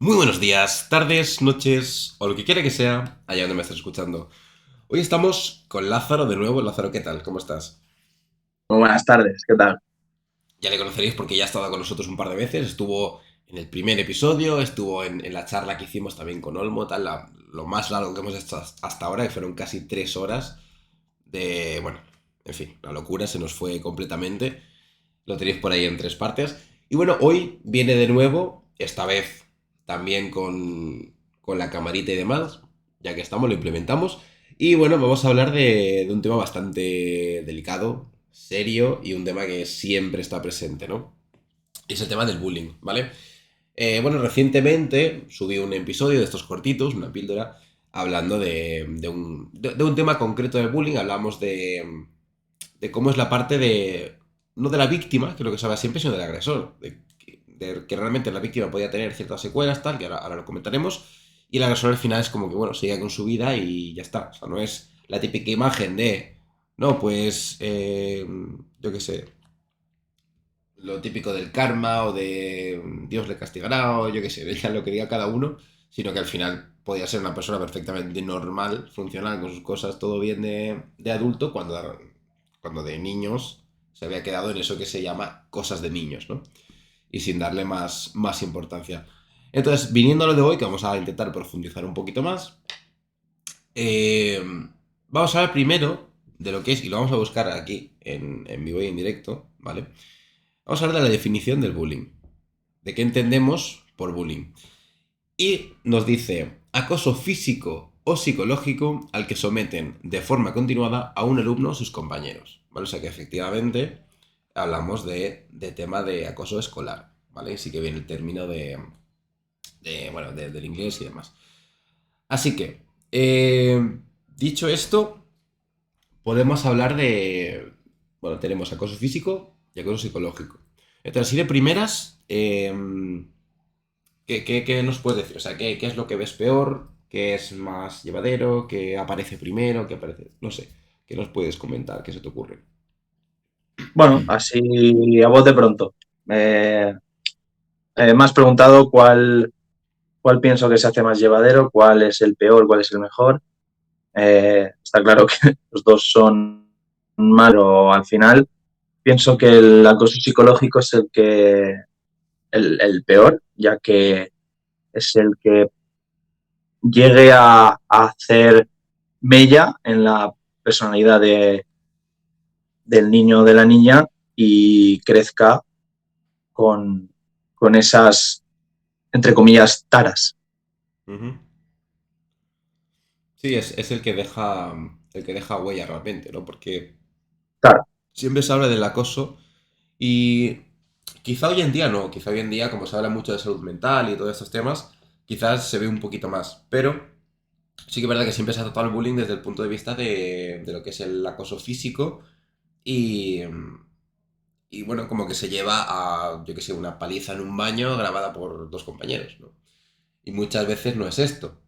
Muy buenos días, tardes, noches o lo que quiera que sea, allá donde me estés escuchando. Hoy estamos con Lázaro de nuevo. Lázaro, ¿qué tal? ¿Cómo estás? Muy buenas tardes, ¿qué tal? Ya le conoceréis porque ya ha estado con nosotros un par de veces. Estuvo en el primer episodio, estuvo en la charla que hicimos también con Olmo, tal, lo más largo que hemos hecho hasta ahora, que fueron casi 3 horas de... Bueno, en fin, la locura se nos fue completamente. Lo tenéis por ahí en 3 partes. Y bueno, hoy viene de nuevo, esta vez también con la camarita y demás, ya que estamos, lo implementamos. Y bueno, vamos a hablar de un tema bastante delicado, serio y un tema que siempre está presente, ¿no? Y es el tema del bullying, ¿vale? Bueno, recientemente subí un episodio de estos cortitos, una píldora, hablando de un tema concreto de bullying. Hablamos de cómo es la parte de, no de la víctima, que es lo que se habla siempre, sino del agresor. De que realmente la víctima podía tener ciertas secuelas, tal, que ahora lo comentaremos. Y el agresor al final es como que, bueno, sigue con su vida y ya está. O sea, no es la típica imagen de, no, pues, yo qué sé, lo típico del karma o de Dios le castigará o yo qué sé, ya lo que diga cada uno, sino que al final podía ser una persona perfectamente normal, funcional, con sus cosas, todo bien de adulto, cuando de niños se había quedado en eso que se llama cosas de niños, ¿no? Y sin darle más importancia. Entonces, viniendo a lo de hoy, que vamos a intentar profundizar un poquito más, eh, vamos a hablar primero de lo que es, y lo vamos a buscar aquí en vivo y en directo, ¿vale? Vamos a hablar de la definición del bullying, de qué entendemos por bullying. Y nos dice acoso físico o psicológico al que someten de forma continuada a un alumno o sus compañeros. ¿Vale? O sea que efectivamente hablamos de tema de acoso escolar. ¿Vale? Sí que viene el término bueno, del inglés y demás. Así que, dicho esto, podemos hablar de... Bueno, tenemos acoso físico y acoso psicológico. Entonces, así de primeras, ¿qué nos puedes decir? O sea, ¿qué es lo que ves peor? ¿Qué es más llevadero? ¿Qué aparece primero? ¿Qué aparece? No sé. ¿Qué nos puedes comentar? ¿Qué se te ocurre? Bueno, así a voz de pronto. Me has preguntado cuál pienso que se hace más llevadero, cuál es el peor, cuál es el mejor. Está claro que los dos son malos al final. Pienso que el acoso psicológico es el peor, ya que es el que llegue a hacer mella en la personalidad del niño o de la niña y crezca con, con esas, entre comillas, taras. Ujú. Sí, es el que deja huella realmente, ¿no? Porque Claro, siempre se habla del acoso y quizá hoy en día no, quizá hoy en día como se habla mucho de salud mental y todos estos temas, quizás se ve un poquito más, pero sí que es verdad que siempre se ha tratado el bullying desde el punto de vista de lo que es el acoso físico y, y bueno, como que se lleva a, yo que sé, una paliza en un baño grabada por dos compañeros, ¿no? Y muchas veces no es esto.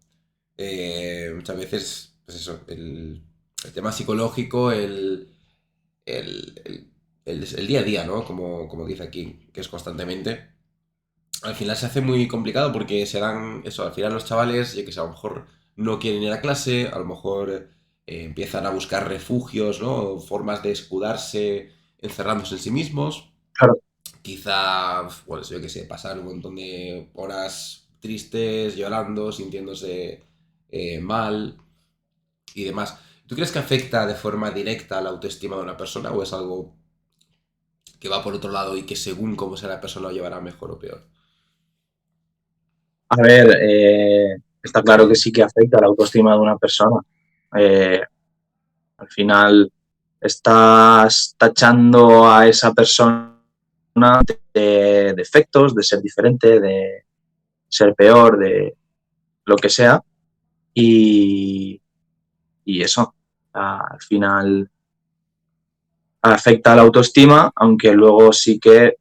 Muchas veces, pues eso, el tema psicológico, el, el día a día, ¿no? Como dice aquí, que es constantemente. Al final se hace muy complicado porque se dan, eso, al final los chavales, yo que sé, a lo mejor no quieren ir a clase, a lo mejor empiezan a buscar refugios, ¿no? Formas de escudarse encerrándose en sí mismos. claro. Quizá, bueno, yo que sé, pasar un montón de horas tristes, llorando, sintiéndose mal y demás. ¿Tú crees que afecta de forma directa a la autoestima de una persona o es algo que va por otro lado y que según cómo sea la persona lo llevará mejor o peor? A ver, está claro que sí que afecta a la autoestima de una persona. Eh, Al final estás tachando a esa persona de defectos, de ser diferente, de ser peor, de lo que sea. Y, y eso, al final afecta a la autoestima, aunque luego sí que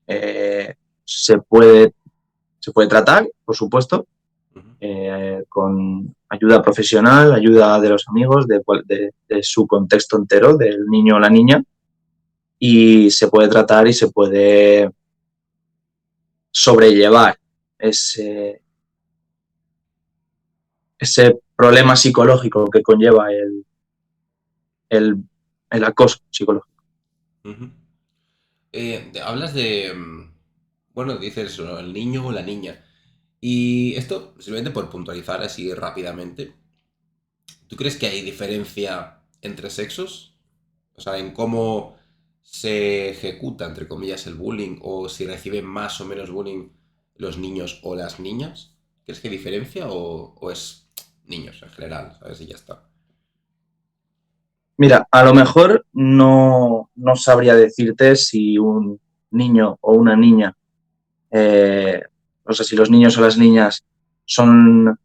eh, se puede, se puede tratar, por supuesto, Ujú. con ayuda profesional, ayuda de los amigos, de su contexto entero, del niño o la niña, y se puede tratar y se puede sobrellevar. ese, ese problema psicológico que conlleva el, el acoso psicológico. Ujú. Hablas de, bueno, dices ¿no? El niño o la niña. Y esto, simplemente por puntualizar así rápidamente, ¿tú crees que hay diferencia entre sexos? O sea, en cómo se ejecuta, entre comillas, el bullying o si reciben más o menos bullying los niños o las niñas. ¿Crees que hay diferencia o es niños en general? ¿Sabes? Y ya está. Mira, a lo mejor no sabría decirte si un niño o una niña, o sea, si los niños o las niñas son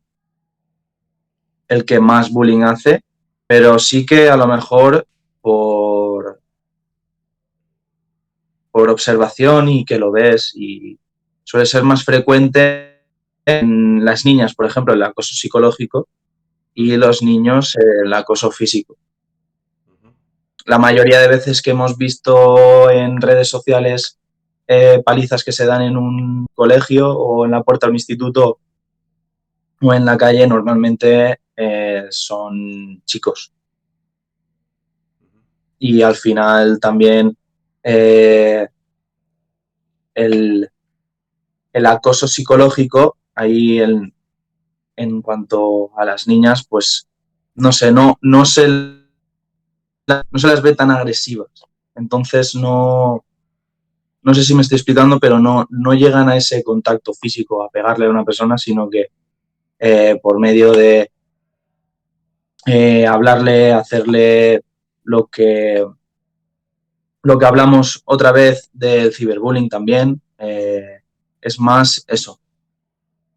el que más bullying hace, pero sí que a lo mejor por, por observación y que lo ves y suele ser más frecuente en las niñas, por ejemplo, el acoso psicológico y Ujú, los niños el acoso físico. ujú, La mayoría de veces que hemos visto en redes sociales palizas que se dan en un colegio o en la puerta de un instituto o en la calle, normalmente son chicos. ujú. Y al final también eh, el, el, acoso psicológico, ahí en cuanto a las niñas, pues no sé, no se las ve tan agresivas. Entonces no sé si me estoy explicando, pero no llegan a ese contacto físico, a pegarle a una persona, sino que por medio de hablarle, hacerle lo que, lo que hablamos otra vez del ciberbullying también, es más eso,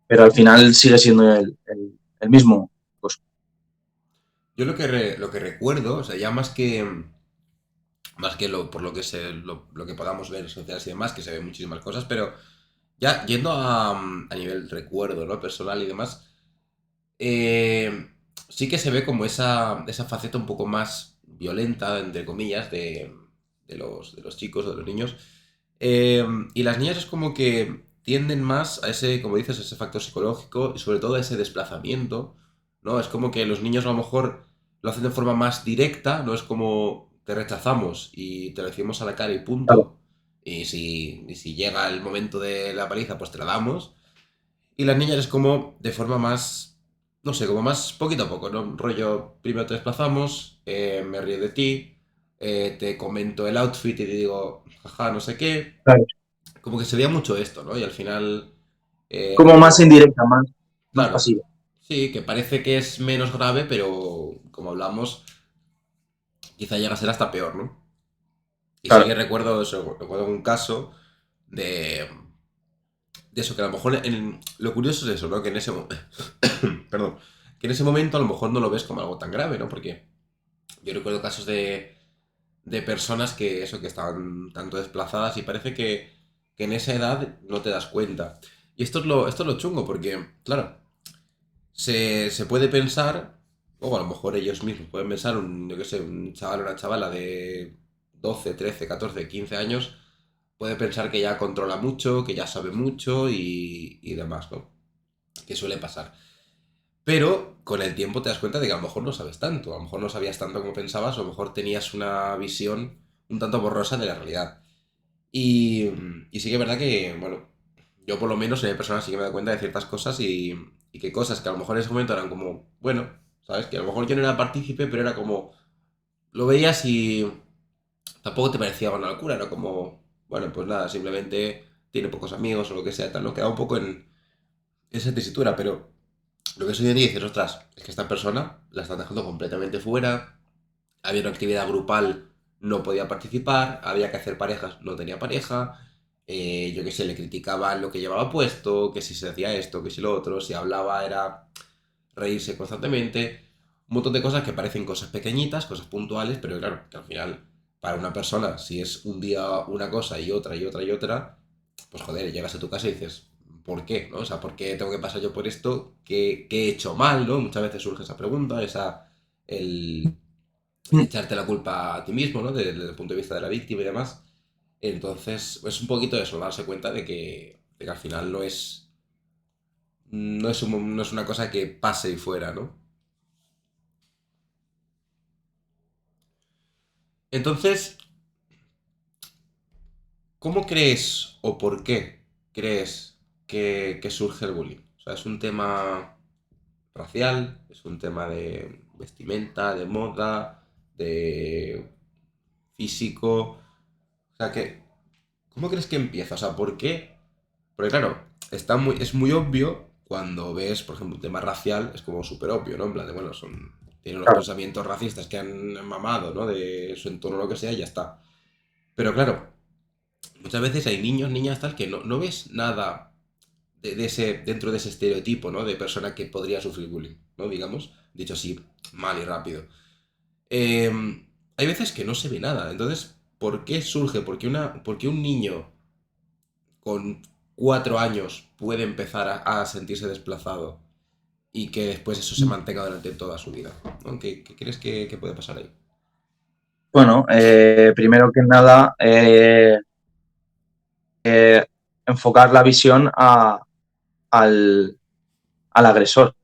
pero al final sigue siendo el mismo. Pues, Yo lo que recuerdo, o sea, ya más que por lo que lo que podamos ver en sociedades y demás, que se ven muchísimas cosas, pero ya yendo a nivel recuerdo, ¿no? Personal y demás, eh, sí que se ve como esa faceta un poco más violenta, entre comillas, de los chicos o de los niños. Y las niñas es como que tienden más a ese, como dices, a ese factor psicológico y sobre todo a ese desplazamiento, ¿no? Es como que los niños a lo mejor lo hacen de forma más directa, no es como te rechazamos y te lo decimos a la cara y claro, punto. Y si llega el momento de la paliza, pues te la damos. Y las niñas es como de forma más, no sé, como más poquito a poco, ¿no? Rollo, primero te desplazamos, me río de ti, te comento el outfit y te digo, jaja, no sé qué. claro. Como que se veía mucho esto, ¿no? Y al final era Como más como, indirecta, más claro, pasiva. sí, que parece que es menos grave, pero como hablamos, quizá llega a ser hasta peor, ¿no? Y sí que Claro. recuerdo eso, recuerdo un caso de, de eso, que a lo mejor lo curioso es eso, ¿no? Que en ese, perdón, que en ese momento a lo mejor no lo ves como algo tan grave, ¿no? Porque yo recuerdo casos de personas que eso, que estaban tanto desplazadas y parece que en esa edad no te das cuenta. Y esto es lo chungo, porque, claro, se puede pensar, o a lo mejor ellos mismos pueden pensar, yo qué sé, un chaval o una chavala de 12 13 14 15 años, puede pensar que ya controla mucho, que ya sabe mucho y demás, ¿no? Que suele pasar. Pero con el tiempo te das cuenta de que a lo mejor no sabes tanto, a lo mejor no sabías tanto como pensabas, o a lo mejor tenías una visión un tanto borrosa de la realidad. Y sí que es verdad que, bueno, yo por lo menos en mi persona sí que me doy cuenta de ciertas cosas y que cosas que a lo mejor en ese momento eran como, bueno, ¿sabes? Que a lo mejor yo no era partícipe, pero era como, lo veías y tampoco te parecía una locura, era como, bueno, pues nada, simplemente tiene pocos amigos o lo que sea, tal, no quedaba un poco en esa tesitura, pero lo que soy hoy en día dices, ostras, es que esta persona la están dejando completamente fuera, había una actividad grupal, no podía participar, había que hacer parejas, no tenía pareja, yo qué sé, le criticaban lo que llevaba puesto, que si se hacía esto, que si lo otro, si hablaba era reírse constantemente, un montón de cosas que parecen cosas pequeñitas, cosas puntuales, pero claro, que al final, para una persona, si es un día una cosa y otra y otra y otra, pues joder, llegas a tu casa y dices, ¿por qué? ¿No? O sea, ¿por qué tengo que pasar yo por esto? ¿Qué he hecho mal? ¿No? Muchas veces surge esa pregunta, el echarte la culpa a ti mismo, ¿no? Desde el punto de vista de la víctima y demás. Entonces, es un poquito eso, darse cuenta de que al final no es. no es una cosa que pase y fuera, ¿no? Entonces, ¿cómo crees o por qué crees que surge el bullying? O sea, ¿es un tema racial? ¿Es un tema de vestimenta, de moda, de físico? O sea, ¿cómo crees que empieza? O sea, ¿por qué? Porque claro, es muy obvio cuando ves, por ejemplo, un tema racial, es como súper obvio, ¿no? En plan de, bueno, tienen unos Claro. pensamientos racistas que han mamado, ¿no? De su entorno o lo que sea y ya está. Pero claro, muchas veces hay niños, niñas, tal, que no ves nada dentro de ese estereotipo, ¿no? De persona que podría sufrir bullying, ¿no? Digamos, dicho así, mal y rápido. Eh, Hay veces que no se ve nada. Entonces, ¿por qué surge? ¿Por qué un niño con 4 años puede empezar a sentirse desplazado y que después eso se mantenga durante toda su vida? ¿No? ¿Qué crees que puede pasar ahí? Bueno, primero que nada, enfocar la visión al, al agresor.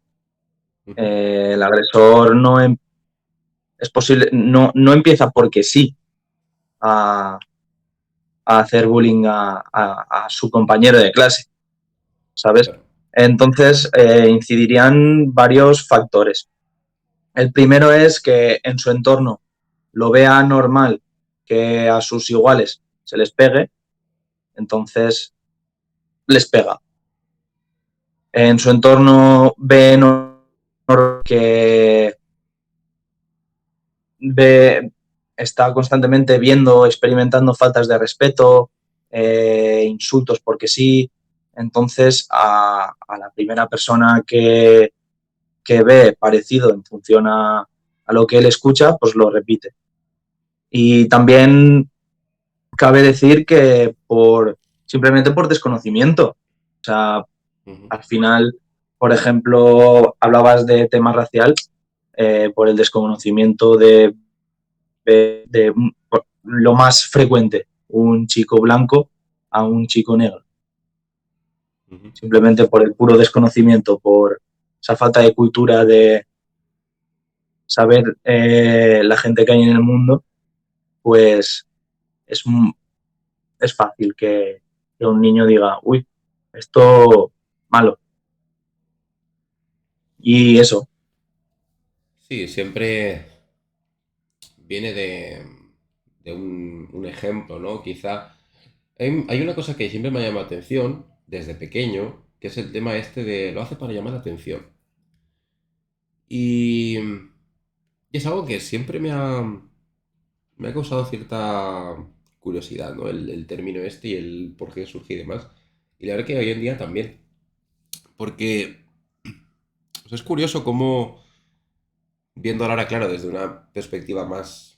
Ujú. El agresor es posible, no empieza porque sí a, a hacer bullying a su compañero de clase, ¿sabes? Claro. Entonces, incidirían varios factores. El primero es que en su entorno lo vea normal que a sus iguales se les pegue, entonces les pega. En su entorno ve que ve, está constantemente viendo, experimentando faltas de respeto, insultos porque sí. Entonces, a la primera persona que ve parecido en función a lo que él escucha, pues lo repite. Y también cabe decir que simplemente por desconocimiento. O sea, Ujú. al final, por ejemplo, hablabas de tema racial, por el desconocimiento de lo más frecuente, un chico blanco a un chico negro. Ujú. Simplemente por el puro desconocimiento, por esa falta de cultura de saber la gente que hay en el mundo, pues es, es fácil que un niño diga, uy, esto malo. Y eso, Sí, siempre viene de un ejemplo, ¿no? Quizá. Hay una cosa que siempre me ha llamado la atención desde pequeño, que es el tema este de lo hace para llamar la atención. Y, y es algo que siempre me ha causado cierta curiosidad, ¿no? El término este y el por qué surge y demás. Y la verdad que hoy en día también. Porque pues, es curioso cómo, viéndolo ahora, claro, desde una perspectiva más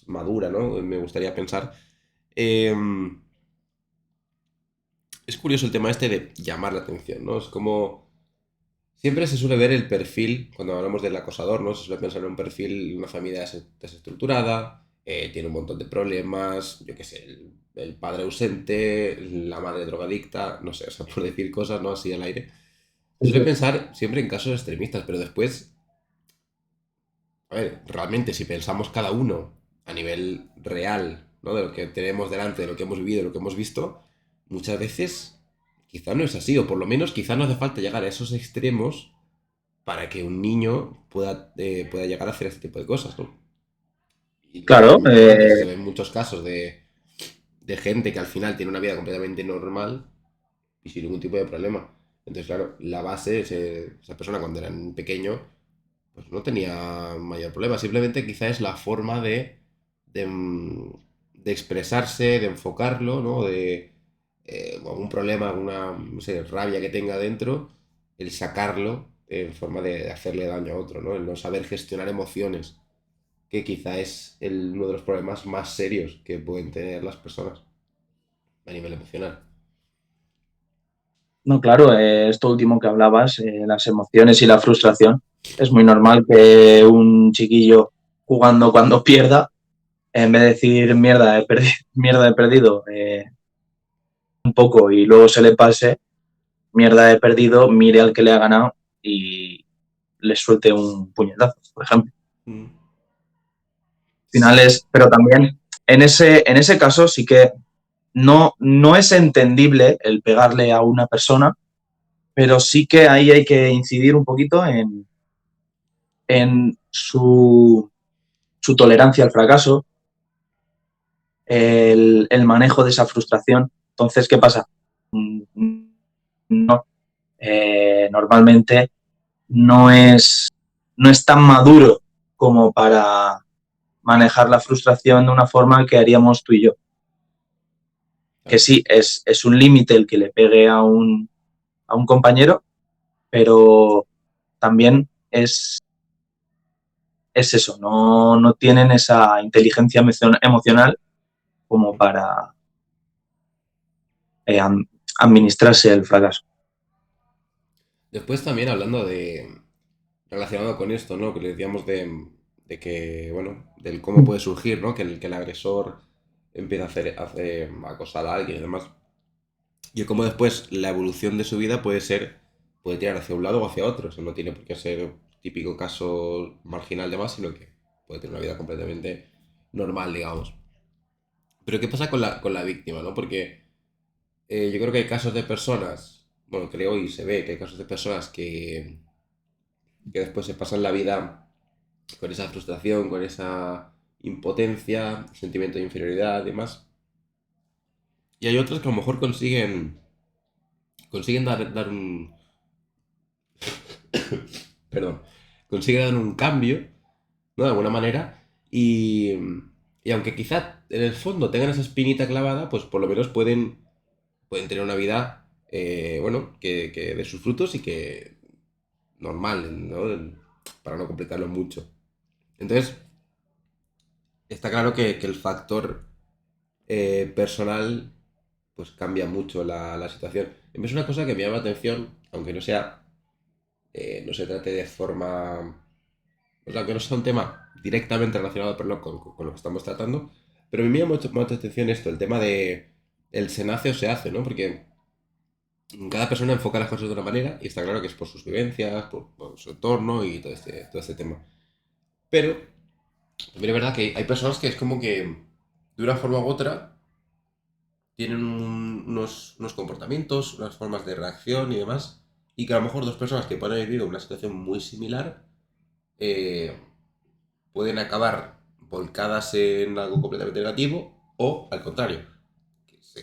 madura, ¿no? Me gustaría pensar. em, es curioso el tema este de llamar la atención, ¿no? Es como. Siempre se suele ver el perfil, cuando hablamos del acosador, ¿no? Se suele pensar en un perfil, una familia desestructurada, tiene un montón de problemas, yo qué sé, el padre ausente, la madre drogadicta, no sé, o sea, por decir cosas, ¿no? Así al aire. Se suele pensar siempre en casos extremistas, pero después, a ver, realmente si pensamos cada uno a nivel real, ¿no? De lo que tenemos delante, de lo que hemos vivido, de lo que hemos visto, muchas veces quizá no es así, o por lo menos quizá no hace falta llegar a esos extremos para que un niño pueda llegar a hacer este tipo de cosas, ¿no? Y lo que claro, comentaba antes, se ven muchos casos de gente que al final tiene una vida completamente normal y sin ningún tipo de problema. Entonces, claro, la base, esa persona cuando era pequeño, pues no tenía mayor problema. Simplemente quizá es la forma de, mm, de expresarse, de enfocarlo, ¿no? De algún problema, alguna, no sé, rabia que tenga dentro, el sacarlo en forma de hacerle daño a otro, ¿no? El no saber gestionar emociones, que quizá es uno de los problemas más serios que pueden tener las personas a nivel emocional. no, claro, esto último que hablabas, las emociones y la frustración, es muy normal que un chiquillo jugando cuando pierda, en vez de decir mierda, mierda, he perdido un poco y luego se le pase, mierda he perdido, mire al que le ha ganado y le suelte un puñetazo, por ejemplo. Mm. Finales, pero también en ese caso sí que no es entendible el pegarle a una persona, pero sí que ahí hay que incidir un poquito en su tolerancia al fracaso, el manejo de esa frustración. Entonces, ¿qué pasa? No, normalmente no es tan maduro como para manejar la frustración de una forma que haríamos tú y yo. Que Claro. sí, es un límite el que le pegue a un compañero, pero también es eso, no tienen esa inteligencia emocional como para eh, administrarse el fracaso. Después también hablando de, relacionado con esto, ¿no? Que le decíamos de que, bueno, del cómo puede surgir, ¿no? Que el agresor empieza a acosar a alguien y demás. Y el cómo después la evolución de su vida puede tirar hacia un lado o hacia otro. Eso no tiene por qué ser típico caso marginal de más, sino que puede tener una vida completamente normal, digamos. Pero ¿qué pasa con la víctima, ¿no? Porque yo creo que hay casos de personas, bueno, creo y se ve que hay casos de personas que después se pasan la vida con esa frustración, con esa impotencia, sentimiento de inferioridad y demás. Y hay otros que a lo mejor consiguen dar un, perdón, consiguen dar un cambio, ¿no? De alguna manera. Y aunque quizá en el fondo tengan esa espinita clavada, pues por lo menos pueden tener una vida, bueno, que dé sus frutos y que normal, ¿no? Para no complicarlo mucho. Entonces, está claro que el factor personal pues cambia mucho la situación. A mí es una cosa que me llama la atención, aunque no sea, no se trate de forma, o sea, que no sea un tema directamente relacionado perdón, con lo que estamos tratando, pero a mí me llama mucho la atención esto, el tema de el se nace o se hace, ¿no? Porque cada persona enfoca las cosas de una manera y está claro que es por sus vivencias, por su entorno y todo este tema. Pero también es verdad que hay personas que es como que de una forma u otra tienen unos comportamientos, unas formas de reacción y demás, y que a lo mejor dos personas que pueden haber vivido una situación muy similar eh, pueden acabar volcadas en algo completamente negativo o al contrario,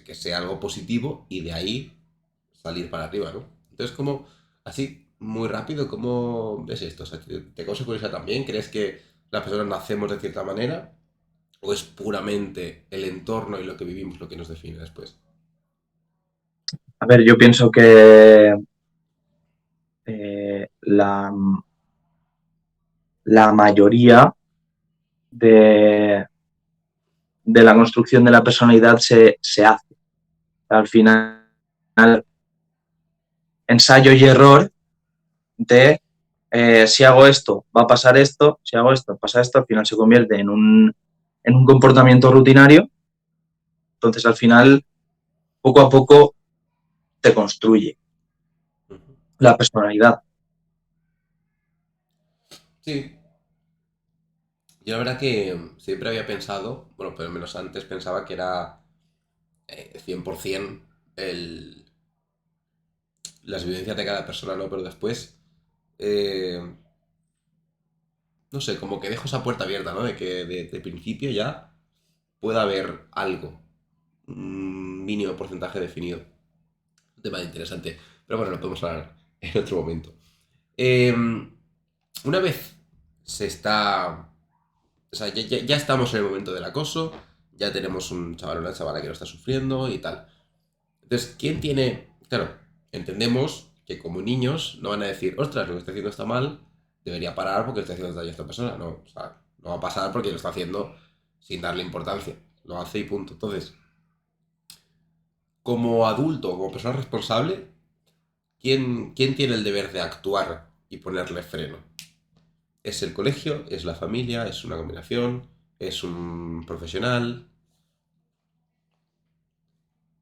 que sea algo positivo y de ahí salir para arriba, ¿no? Entonces, como así, muy rápido, ¿cómo ves esto? O sea, ¿te causa curiosidad también? ¿Crees que las personas nacemos de cierta manera? ¿O es puramente el entorno y lo que vivimos lo que nos define después? A ver, yo pienso que la mayoría de, de la construcción de la personalidad se hace. Al final, ensayo y error de si hago esto, va a pasar esto, si hago esto, pasa esto, al final se convierte en un comportamiento rutinario, entonces al final, poco a poco, te construye Ujú. la personalidad. Sí, yo la verdad que siempre había pensado, bueno, pero al menos antes pensaba que era 100% el, las vivencias de cada persona, ¿no? Pero después, eh, no sé, como que dejo esa puerta abierta, ¿no? De que de principio ya pueda haber algo, un mínimo porcentaje definido. Un tema interesante. Pero bueno, lo podemos hablar en otro momento. Eh, una vez se está. O sea, ya estamos en el momento del acoso, ya tenemos un chaval o una chavala que lo está sufriendo y tal. Entonces, ¿quién tiene...? Claro, entendemos que como niños no van a decir, ostras, lo que está haciendo está mal, debería parar porque le está haciendo daño a esta persona. No, o sea, no va a pasar porque lo está haciendo sin darle importancia. Lo hace y punto. Entonces, como adulto, como persona responsable, ¿quién tiene el deber de actuar y ponerle freno? ¿Es el colegio? ¿Es la familia? ¿Es una combinación? ¿Es un profesional?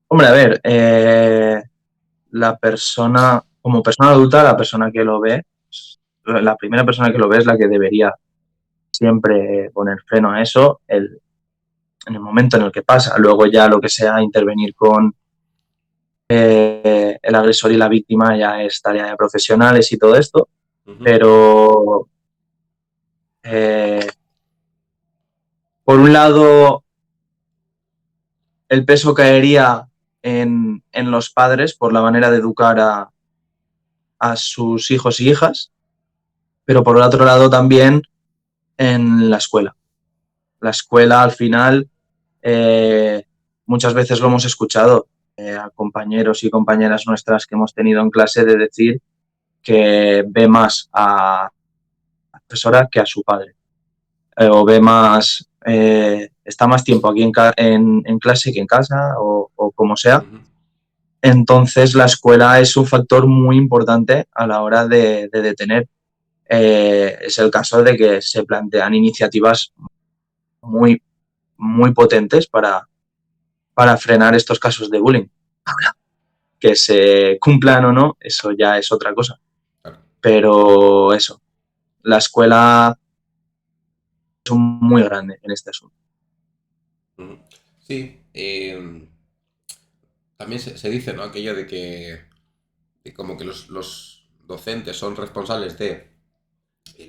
Hombre, a ver, la persona, como persona adulta, la persona que lo ve, la primera persona que lo ve es la que debería siempre poner freno a eso en el momento en el que pasa. Luego ya lo que sea intervenir con el agresor y la víctima ya es tarea de profesionales y todo esto, Ujú, pero eh, por un lado el peso caería en los padres por la manera de educar a sus hijos y hijas, pero por el otro lado también en la escuela. La escuela al final, eh, muchas veces lo hemos escuchado a compañeros y compañeras nuestras que hemos tenido en clase de decir que ve más a la profesora que a su padre. O ve más, está más tiempo aquí en clase que en casa o como sea. ujú, Entonces la escuela es un factor muy importante a la hora de detener. Es el caso de que se plantean iniciativas muy, muy potentes para frenar estos casos de bullying. Que se cumplan o no, eso ya es otra cosa. claro. Pero eso, la escuela es muy grande en este asunto. Ujú. Sí, también se dice, ¿no? Aquello de como que los docentes son responsables de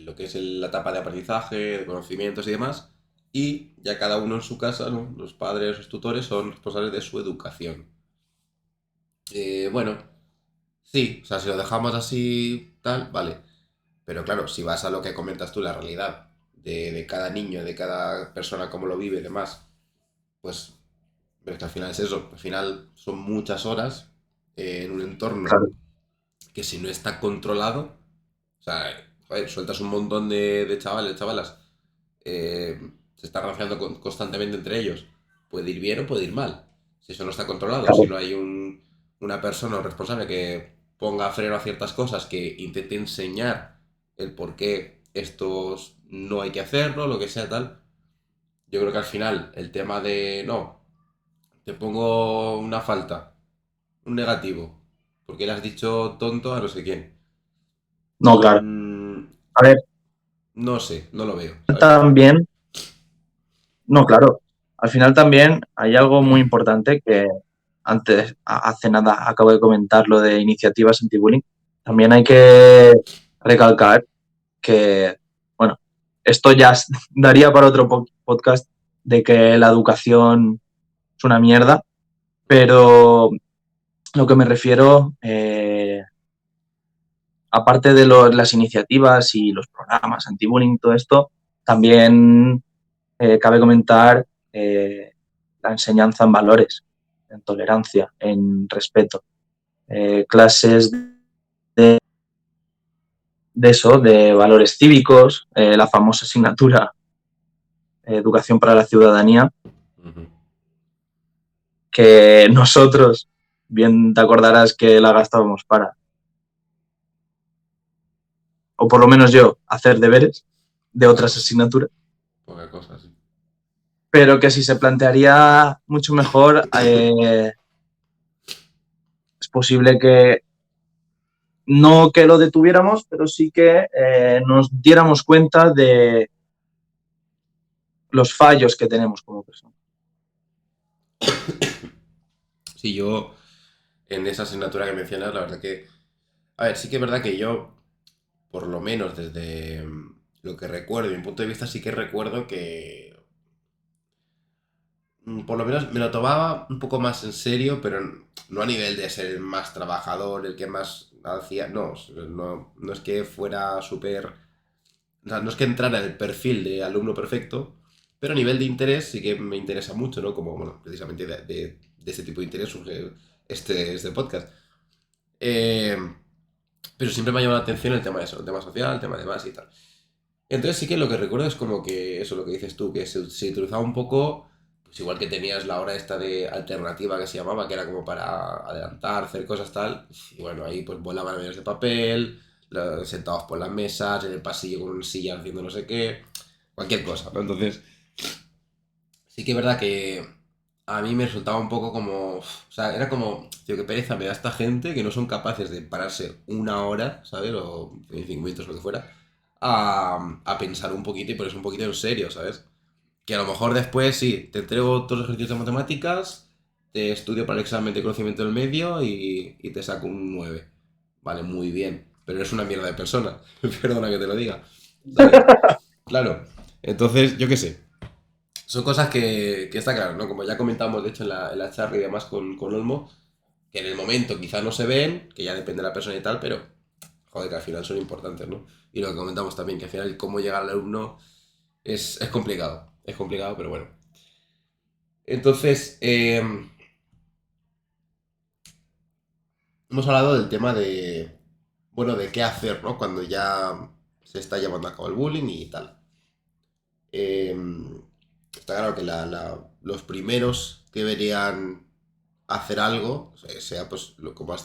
lo que es la etapa de aprendizaje, de conocimientos y demás, y ya cada uno en su casa, ¿no? Los padres, los tutores son responsables de su educación. Bueno, sí, o sea, si lo dejamos así, tal, vale. Pero claro, si vas a lo que comentas tú, la realidad de cada niño, de cada persona, cómo lo vive y demás, pues pero es que al final es eso, al final son muchas horas en un entorno Claro, que si no está controlado, o sea, joder, sueltas un montón de chavales, chavalas, se está relacionando constantemente entre ellos. Puede ir bien o puede ir mal. Si eso no está controlado, si claro, no hay una persona responsable que ponga freno a ciertas cosas, que intente enseñar el por qué estos no hay que hacerlo, lo que sea tal. Yo creo que al final el tema de no, te pongo una falta, un negativo, porque le has dicho tonto a no sé quién. no, claro. Mm, A ver, no sé, no lo veo, ¿sabes? también, no, claro. Al final también hay algo muy importante que antes, hace nada, acabo de comentar lo de iniciativas anti-bullying. También Ujú, hay que recalcar que, bueno, esto ya daría para otro podcast de que la educación es una mierda, pero lo que me refiero, aparte de las iniciativas y los programas anti-bullying, todo esto, también cabe comentar la enseñanza en valores, en tolerancia, en respeto. Clases de eso, de valores cívicos, la famosa asignatura Educación para la Ciudadanía, ujú. que nosotros, bien te acordarás que la gastábamos para, o por lo menos yo, hacer deberes de Poca otras cosa, asignaturas, poca cosa, sí. pero que si se plantearía mucho mejor, es posible que no que lo detuviéramos, pero sí que nos diéramos cuenta de los fallos que tenemos como personas. Sí, yo en esa asignatura que mencionas, la verdad que... A ver, sí que es verdad que yo, por lo menos desde lo que recuerdo, mi punto de vista, sí que recuerdo que por lo menos me lo tomaba un poco más en serio, pero no a nivel de ser el más trabajador, el que más hacía, no, no es que fuera súper, o sea, no es que entrara en el perfil de alumno perfecto, pero a nivel de interés sí que me interesa mucho, ¿no? Como, bueno, precisamente de este tipo de interés surge este podcast. Eh, pero siempre me ha llamado la atención el tema de eso, el tema social, el tema de más y tal. Entonces sí que lo que recuerdo es como que eso, lo que dices tú, que se utilizaba un poco, pues igual que tenías la hora esta de alternativa que se llamaba, que era como para adelantar, hacer cosas tal, y bueno, ahí pues volaban aviones de papel, sentados por las mesas, en el pasillo con una silla haciendo no sé qué, cualquier cosa, ¿no? Entonces, sí que es verdad que a mí me resultaba un poco como, o sea, era como, tío, qué pereza me da esta gente que no son capaces de pararse una hora, ¿sabes? O 25 minutos, lo que fuera, a pensar un poquito y ponerse un poquito en serio, ¿sabes? Que a lo mejor después sí, te entrego todos los ejercicios de matemáticas, te estudio para el examen de conocimiento del medio y te saco un 9. Vale, muy bien, pero eres una mierda de persona, perdona que te lo diga, ¿sabes? Claro, entonces, yo qué sé. Son cosas que está claro, ¿no? Como ya comentamos, de hecho, en la charla y demás con Olmo, que en el momento quizás no se ven, que ya depende de la persona y tal, pero joder, que al final son importantes, ¿no? Y lo que comentamos también, que al final cómo llega al alumno es complicado, pero bueno. Entonces, hemos hablado del tema de, bueno, de qué hacer, ¿no? Cuando ya se está llevando a cabo el bullying y tal. Eh, Está claro que los primeros que deberían hacer algo, o sea pues,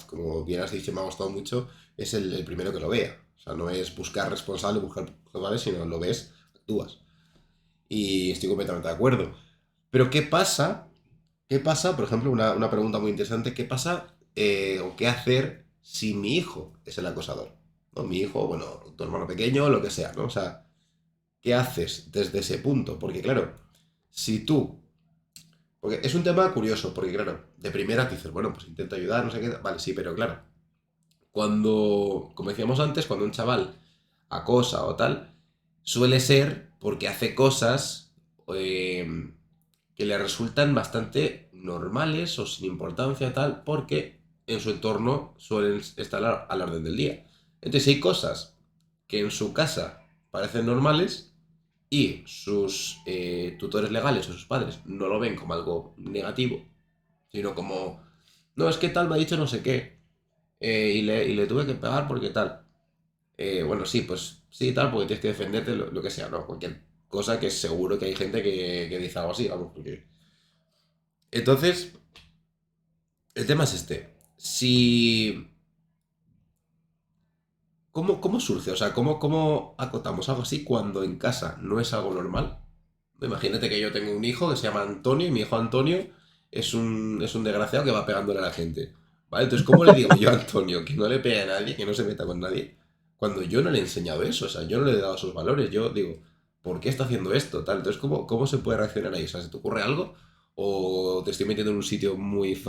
como bien has dicho, me ha gustado mucho, es el primero que lo vea. O sea, no es buscar responsable, buscar culpables, sino lo ves, actúas. Y estoy completamente de acuerdo. Pero ¿qué pasa? ¿Qué pasa? Por ejemplo, una pregunta muy interesante. ¿Qué pasa o qué hacer si mi hijo es el acosador? ¿No? Mi hijo, bueno, tu hermano pequeño, lo que sea, ¿no? O sea, ¿qué haces desde ese punto? Porque claro, si tú... Porque es un tema curioso, porque claro, de primera te dices, bueno, pues intento ayudar, no sé qué, vale, sí, pero claro, cuando, como decíamos antes, cuando un chaval acosa o tal, suele ser porque hace cosas eh, que le resultan bastante normales o sin importancia tal, porque en su entorno suelen estar a la orden del día. Entonces hay cosas que en su casa parecen normales y sus tutores legales o sus padres no lo ven como algo negativo, sino como, no, es que tal me ha dicho no sé qué, y le tuve que pegar porque tal. Bueno, sí, pues sí, tal, porque tienes que defenderte lo que sea, ¿no? Cualquier cosa que seguro que hay gente que dice algo así, vamos, porque... Entonces, el tema es este. Si... ¿Cómo surge? O sea, ¿cómo acotamos algo así cuando en casa no es algo normal? Imagínate que yo tengo un hijo que se llama Antonio y mi hijo Antonio es un desgraciado que va pegándole a la gente. ¿Vale? Entonces, ¿cómo le digo yo a Antonio que no le pegue a nadie, que no se meta con nadie? Cuando yo no le he enseñado eso, o sea, yo no le he dado esos valores. Yo digo, ¿por qué está haciendo esto? Tal. Entonces, ¿cómo se puede reaccionar ahí? O sea, ¿se te ocurre algo? ¿O te estoy metiendo en un sitio muy,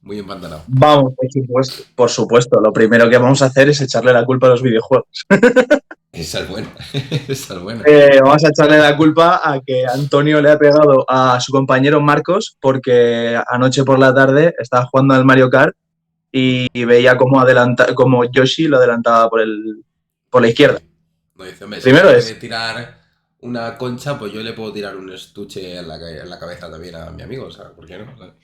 muy empantanado? Vamos, por supuesto. Por supuesto, lo primero que vamos a hacer es echarle la culpa a los videojuegos. Esa es buena. Esa es buena. Vamos a echarle la culpa a que Antonio le ha pegado a su compañero Marcos porque anoche por la tarde estaba jugando al Mario Kart y veía cómo Yoshi lo adelantaba por la izquierda. Sí. No dice, hombre, si me Primero puede es, tirar una concha, pues yo le puedo tirar un estuche en la cabeza también a mi amigo, o sea, ¿por qué no? ¿Sabes?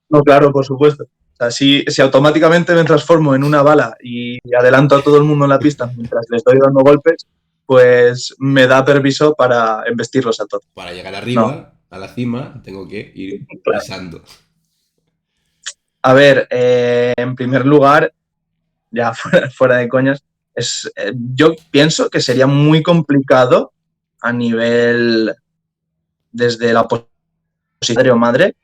no, claro, por supuesto. O sea, si automáticamente me transformo en una bala y adelanto a todo el mundo en la pista mientras le estoy dando golpes, pues me da permiso para embestirlos a todos. Para llegar No, arriba, a la cima, tengo que ir claro. pisando. A ver, en primer lugar, ya fuera de coñas, yo pienso que sería muy complicado a nivel desde la posición de padre o madre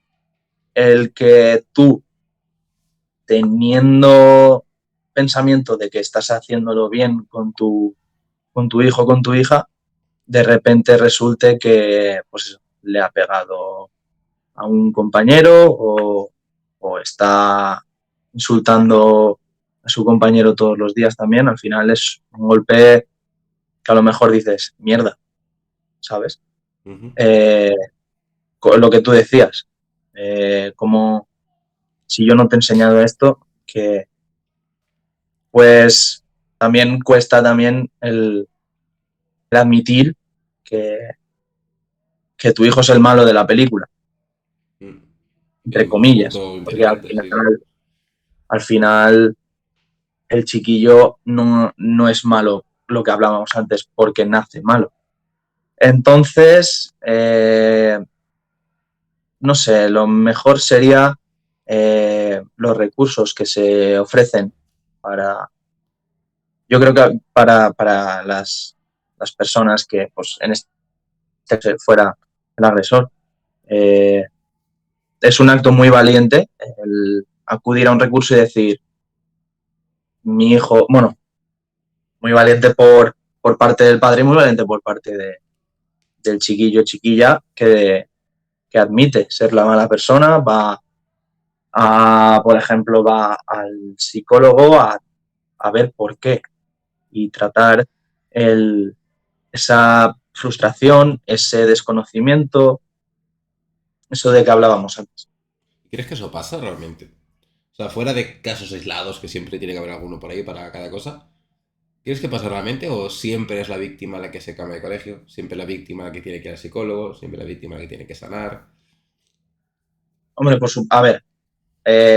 el que tú, teniendo pensamiento de que estás haciéndolo bien con tu hijo o con tu hija, de repente resulte que pues eso, le ha pegado a un compañero o está insultando a su compañero todos los días también. Al final es un golpe que a lo mejor dices, mierda, ¿sabes? Ujú. Eh, lo que tú decías, como si yo no te he enseñado esto, que pues también cuesta también el admitir que, que tu hijo es el malo de la película, Mm. Es entre un comillas, punto porque interesante, sí, sí. al final el chiquillo no es malo, lo que hablábamos antes, porque nace malo. Entonces, no sé, lo mejor sería los recursos que se ofrecen para, yo creo que para las personas que, pues, en este caso fuera el agresor, eh, es un acto muy valiente el acudir a un recurso y decir, mi hijo, bueno, muy valiente por parte del padre y muy valiente por parte del chiquillo chiquilla que admite ser la mala persona, por ejemplo, va al psicólogo a ver por qué y tratar esa frustración, ese desconocimiento, eso de que hablábamos antes. ¿Crees que eso pasa realmente? O sea, fuera de casos aislados, que siempre tiene que haber alguno por ahí para cada cosa, ¿crees que pasa realmente o siempre es la víctima la que se cambia de colegio? Siempre la víctima la que tiene que ir al psicólogo, siempre la víctima la que tiene que sanar. Hombre, a ver,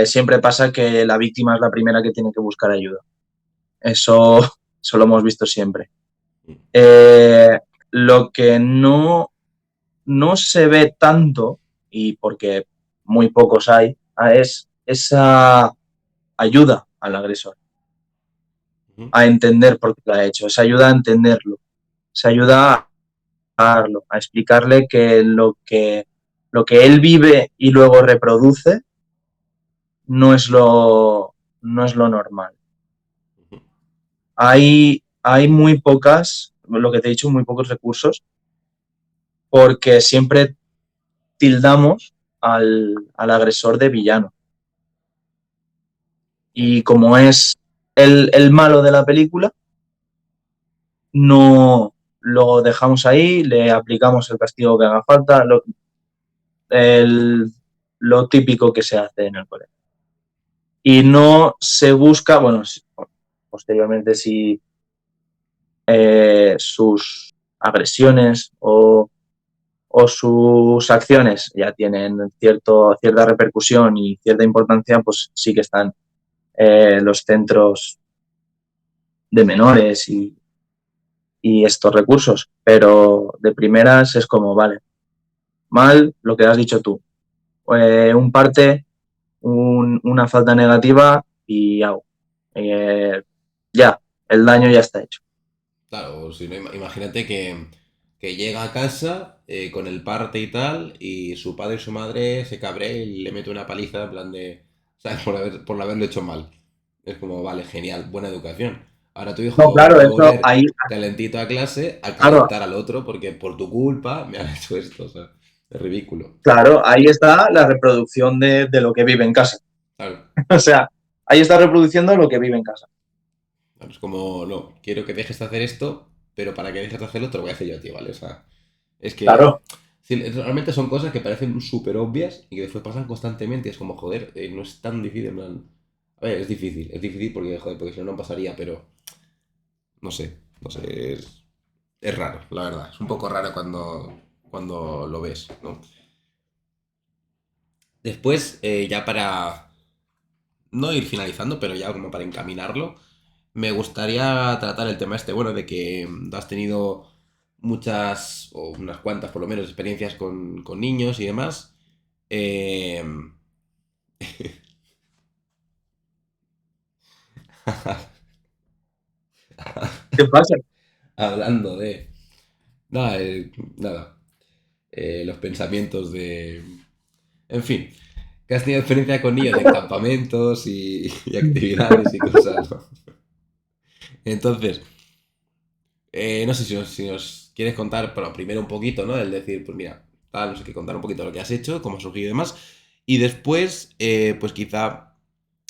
siempre pasa que la víctima es la primera que tiene que buscar ayuda. Eso, eso lo hemos visto siempre. Lo que no se ve tanto, y porque muy pocos hay, es esa ayuda al agresor, Ujú, a entender por qué lo ha hecho, esa ayuda a entenderlo, esa ayuda a explicarle que lo que él vive y luego reproduce no es no es lo normal. ujú. Hay muy pocas, lo que te he dicho, muy pocos recursos, porque siempre tildamos al agresor de villano. Y como es el malo de la película, no lo dejamos ahí, le aplicamos el castigo que haga falta, el, lo típico que se hace en el colegio. Y no se busca, bueno, posteriormente si sus agresiones o sus acciones ya tienen cierta repercusión y cierta importancia, pues sí que están los centros de menores y estos recursos. Pero de primeras es como, vale, mal lo que has dicho tú. Un parte, una falta negativa y hago. Ya, el daño ya está hecho. Claro, si no, imagínate que llega a casa con el parte y tal, y su padre y su madre se cabrea y le mete una paliza en plan de, ¿sabes? Por haberlo hecho mal. Es como, vale, genial, buena educación. Ahora tu No, hijo claro, va a eso volver ahí, calentito a clase a claro, calentar al otro porque por tu culpa me han hecho esto, o sea, es ridículo. claro, ahí está la reproducción de lo que vive en casa. Claro, O sea, ahí está reproduciendo lo que vive en casa. claro, es como, no, quiero que dejes de hacer esto, pero para que dejes de hacerlo te lo voy a hacer yo a ti, ¿vale? O sea, es que Claro, sí, realmente son cosas que parecen súper obvias y que después pasan constantemente. Es como, joder, no es tan difícil. En plan. A ver, es difícil porque, joder, porque si no, no pasaría, pero no sé, no sé, es raro, la verdad. Es un poco raro cuando lo ves, ¿no? Después, ya para no ir finalizando, pero ya como para encaminarlo, me gustaría tratar el tema este, bueno, de que has tenido muchas, o unas cuantas por lo menos, experiencias con niños y demás. Eh, ¿qué pasa? hablando de... Nada, nada. Los pensamientos de... En fin, que has tenido experiencia con niños en campamentos y actividades y cosas, ¿no? Entonces, no sé si nos quieres contar, pero primero un poquito, ¿no? El decir, pues mira, tal, no sé qué, contar un poquito lo que has hecho, cómo has surgido y demás. Y después, pues quizá,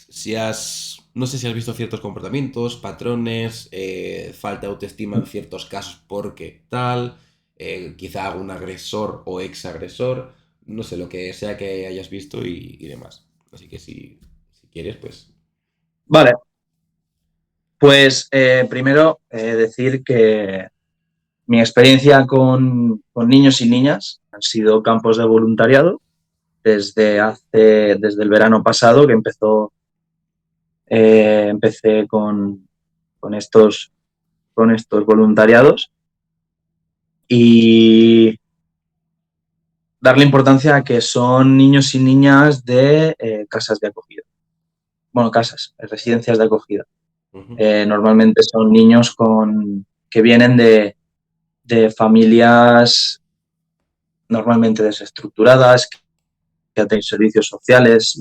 si has, no sé si has visto ciertos comportamientos, patrones, falta de autoestima en ciertos casos porque tal, quizá algún agresor o ex agresor, no sé, lo que sea que hayas visto y demás. Así que si quieres, pues... Vale, pues primero decir que mi experiencia con niños y niñas han sido campos de voluntariado desde el verano pasado que empecé con estos, con estos voluntariados y darle importancia a que son niños y niñas de casas de acogida. Bueno, casas, residencias de acogida. Ujú, Normalmente son niños que vienen de familias normalmente desestructuradas, que tener servicios sociales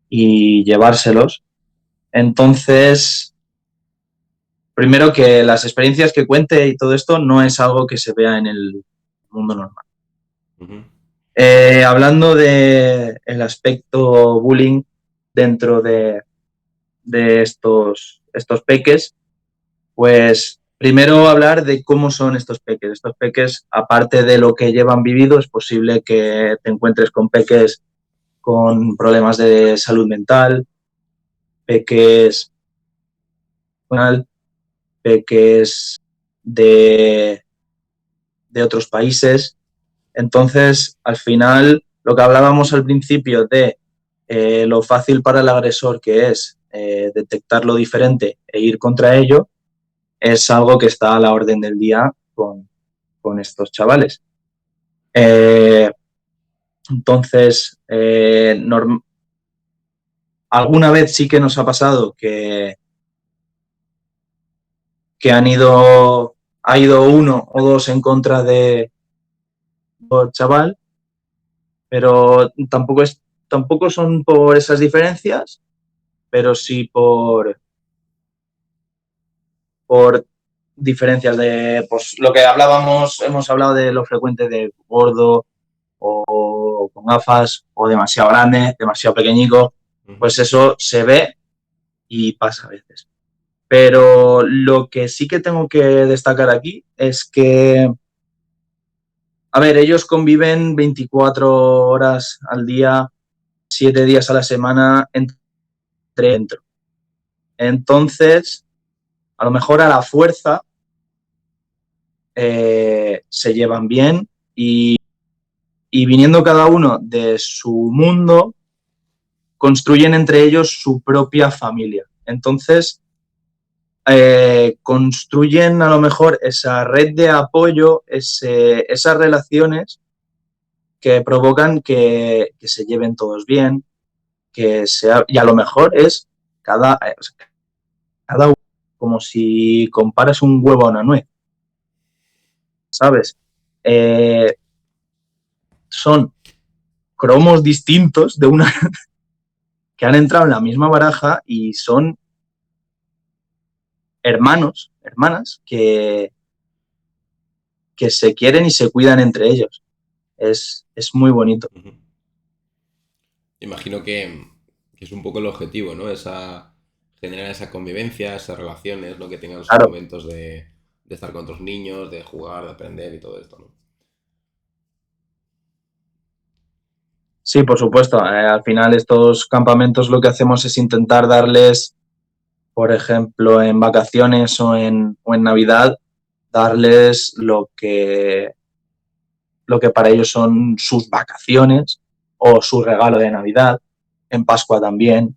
y llevárselos. Entonces, primero que las experiencias que cuente y todo esto no es algo que se vea en el mundo normal. Ujú. Hablando del aspecto bullying dentro de estos peques, pues primero hablar de cómo son estos peques. Estos peques, aparte de lo que llevan vivido, es posible que te encuentres con peques con problemas de salud mental, peques, peques de otros países. Entonces, al final, lo que hablábamos al principio de lo fácil para el agresor que es detectar lo diferente e ir contra ello, es algo que está a la orden del día con estos chavales. Entonces, alguna vez sí que nos ha pasado que ha ido uno o dos en contra de chaval, pero tampoco son por esas diferencias, pero sí por diferencias de, pues lo que hemos hablado de lo frecuente de gordo o con gafas o demasiado grande, demasiado pequeñico, pues eso se ve y pasa a veces. Pero lo que sí que tengo que destacar aquí es que, a ver, ellos conviven 24 horas al día, 7 días a la semana dentro. Entonces, a lo mejor a la fuerza se llevan bien y viniendo cada uno de su mundo, construyen entre ellos su propia familia. Entonces, construyen a lo mejor esa red de apoyo, esas relaciones que provocan que se lleven todos bien, y a lo mejor es cada uno, como si comparas un huevo a una nuez, ¿sabes? Son cromos distintos de una que han entrado en la misma baraja y son hermanas que se quieren y se cuidan entre ellos. Es muy bonito. Ujú. Imagino que es un poco el objetivo, ¿no? Generar esa convivencia, esas relaciones, ¿no? Que tengan sus Claro, momentos de estar con otros niños, de jugar, de aprender y todo esto, ¿no? sí, por supuesto. Al final estos campamentos lo que hacemos es intentar darles, por ejemplo, en vacaciones o en Navidad, darles lo que para ellos son sus vacaciones o su regalo de Navidad, en Pascua también.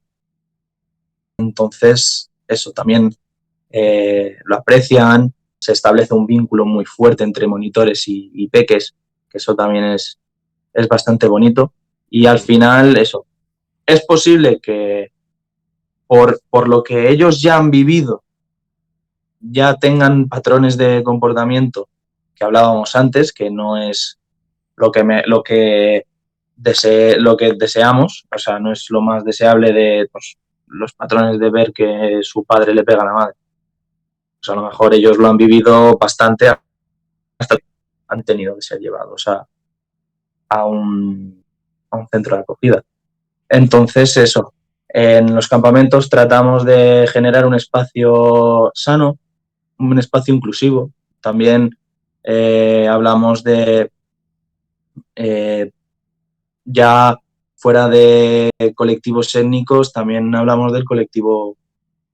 Entonces, eso también lo aprecian, se establece un vínculo muy fuerte entre monitores y peques, que eso también es bastante bonito. Y al Ujú. final, eso, es posible que por lo que ellos ya han vivido, ya tengan patrones de comportamiento que hablábamos antes, que no es lo que deseamos, o sea, no es lo más deseable de pues, los patrones de ver que su padre le pega a la madre. Pues a lo mejor ellos lo han vivido bastante hasta que han tenido que ser llevados a un centro de acogida. Entonces, eso, en los campamentos tratamos de generar un espacio sano, un espacio inclusivo. También hablamos de eh, ya fuera de colectivos étnicos, también hablamos del colectivo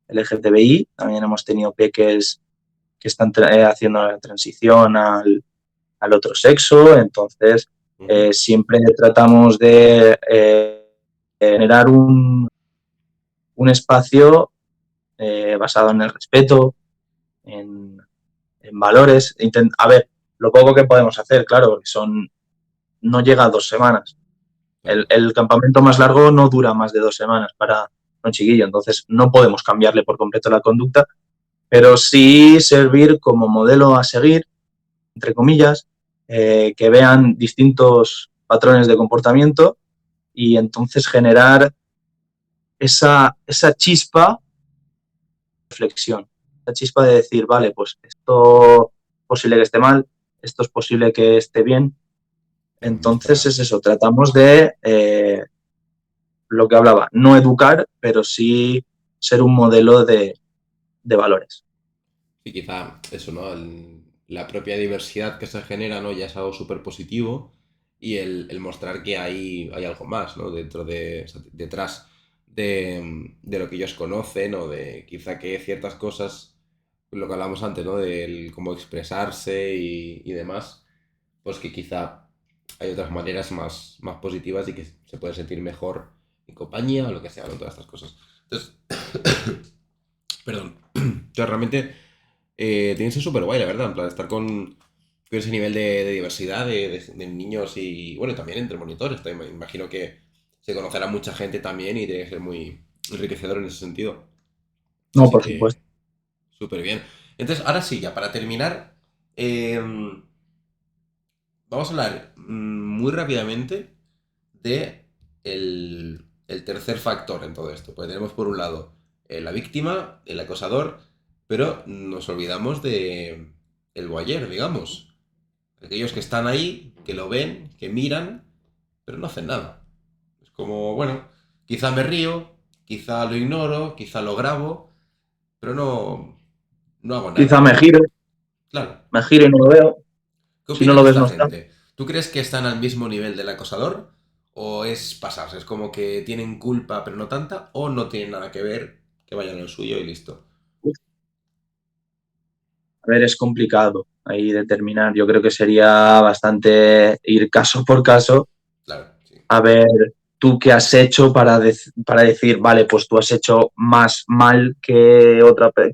LGTBI, también hemos tenido peques que están haciendo la transición al otro sexo, entonces Ujú. siempre tratamos de generar un espacio basado en el respeto, en, valores. A ver, lo poco que podemos hacer, claro, porque no llega a 2 semanas. Claro. El campamento más largo no dura más de 2 semanas para un chiquillo, entonces no podemos cambiarle por completo la conducta, pero sí servir como modelo a seguir, entre comillas, que vean distintos patrones de comportamiento y entonces generar esa chispa de reflexión, esa chispa de decir, vale, pues esto es posible que esté mal, esto es posible que esté bien. Claro, Entonces es eso, tratamos de lo que hablaba, no educar, pero sí ser un modelo de valores. sí, quizá eso, ¿no? La propia diversidad que se genera, ¿no? Ya es algo súper positivo y el mostrar que hay algo más, ¿no? Dentro de, o sea, detrás de lo que ellos conocen o de quizá que ciertas cosas, lo que hablamos antes, ¿no? Del cómo expresarse y demás, pues que quizá hay otras maneras más positivas y que se puede sentir mejor en compañía o lo que sea, ¿no? Todas estas cosas. Entonces, perdón, yo realmente tiene que ser súper guay, la verdad, en plan, estar con ese nivel de diversidad de niños y, bueno, también entre monitores. También me imagino que se conocerá mucha gente también y tiene que ser muy enriquecedor en ese sentido. No, Así por que, supuesto. súper bien. Entonces, ahora sí, ya para terminar, vamos a hablar muy rápidamente de el tercer factor en todo esto. Porque tenemos por un lado la víctima, el acosador, pero nos olvidamos de el voyeur, digamos. Aquellos que están ahí, que lo ven, que miran, pero no hacen nada. Es como, bueno, quizá me río, quizá lo ignoro, quizá lo grabo, pero no hago Quizá nada. Claro. me giro y no lo veo. ¿Qué Si no opinas lo de ves, esta no está. gente? ¿Tú crees que están al mismo nivel del acosador? ¿O es pasarse? ¿Es como que tienen culpa pero no tanta? ¿O no tienen nada que ver, que vayan a lo suyo y listo? A ver, es complicado ahí determinar. Yo creo que sería bastante ir caso por caso Claro, sí. a ver tú qué has hecho para decir, vale, pues tú has hecho más mal que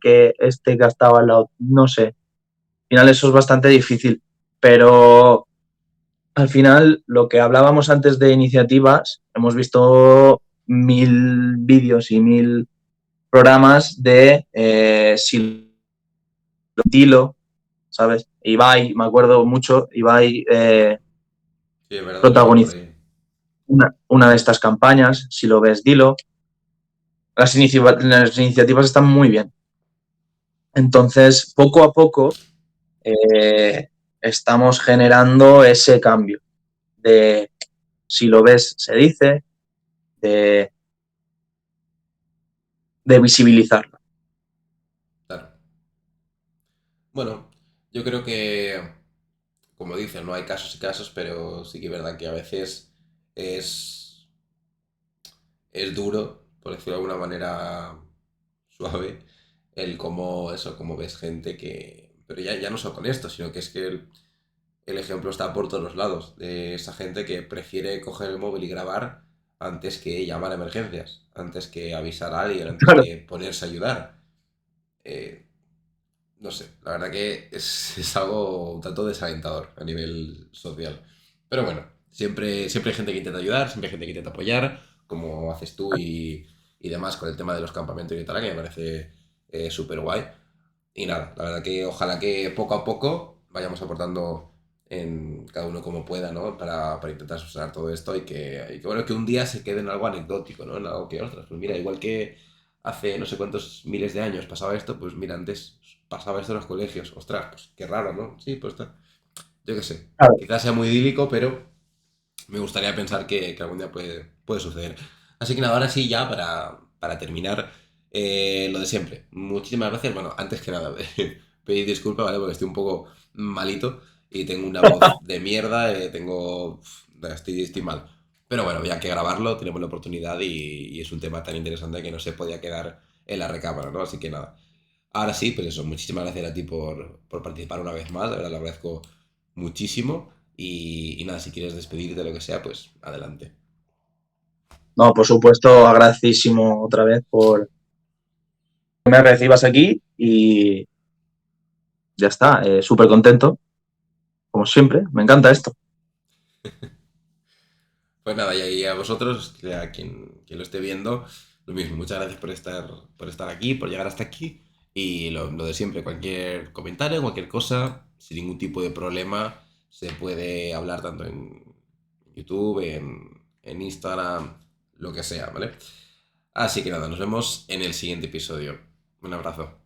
que este que estaba al lado. No sé. Al final eso es bastante difícil. Pero al final, lo que hablábamos antes de iniciativas, hemos visto 1000 vídeos y 1000 programas de Dilo, ¿sabes? Ibai, me acuerdo mucho, Ibai Sí, es verdad, lo he visto por protagonizó ahí. una de estas campañas, si lo ves, Dilo. Las iniciativas están muy bien. Entonces, poco a poco estamos generando ese cambio de si lo ves, se dice, de, de visibilizarlo. Claro. Bueno, yo creo que, como dicen, no hay casos y casos, pero sí que es verdad que a veces es, es duro, por decirlo de alguna manera suave, el cómo eso, cómo ves gente que. Pero ya no solo con esto, sino que es que el ejemplo está por todos los lados, de esa gente que prefiere coger el móvil y grabar antes que llamar a emergencias, antes que avisar a alguien, antes Claro. que ponerse a ayudar. Eh, no sé, la verdad que es algo un tanto desalentador a nivel social. Pero bueno, siempre hay gente que intenta ayudar, siempre hay gente que intenta apoyar, como haces tú y demás con el tema de los campamentos y tal, que me parece súper guay. Y nada, la verdad que ojalá que poco a poco vayamos aportando en cada uno como pueda, ¿no? Para intentar solucionar todo esto y que, bueno, que un día se quede en algo anecdótico, ¿no? En algo que, ostras, pues mira, igual que hace no sé cuántos miles de años pasaba esto, pues mira, antes pasaba esto en los colegios. Ostras, pues qué raro, ¿no? Sí, pues está. Yo qué sé. Claro. Quizás sea muy idílico, pero me gustaría pensar que algún día puede suceder. Así que nada, ahora sí, ya para terminar, lo de siempre. Muchísimas gracias. Bueno, antes que nada, pedir disculpas, ¿vale? Porque estoy un poco malito y tengo una voz de mierda, estoy mal. Pero bueno, ya que grabarlo, tenemos la oportunidad y es un tema tan interesante que no se podía quedar en la recámara, ¿no? Así que nada. Ahora sí, pues eso, muchísimas gracias a ti por participar una vez más, de verdad lo agradezco muchísimo. Y nada, si quieres despedirte de lo que sea, pues adelante. No, por supuesto, agradecidísimo otra vez por que me recibas aquí y ya está, súper contento, como siempre, me encanta esto. Pues nada, y ahí a vosotros, a quien lo esté viendo, lo mismo. Muchas gracias por estar aquí, por llegar hasta aquí. Y lo de siempre, cualquier comentario, cualquier cosa, sin ningún tipo de problema, se puede hablar tanto en YouTube, en Instagram, lo que sea, ¿vale? Así que nada, nos vemos en el siguiente episodio. Un abrazo.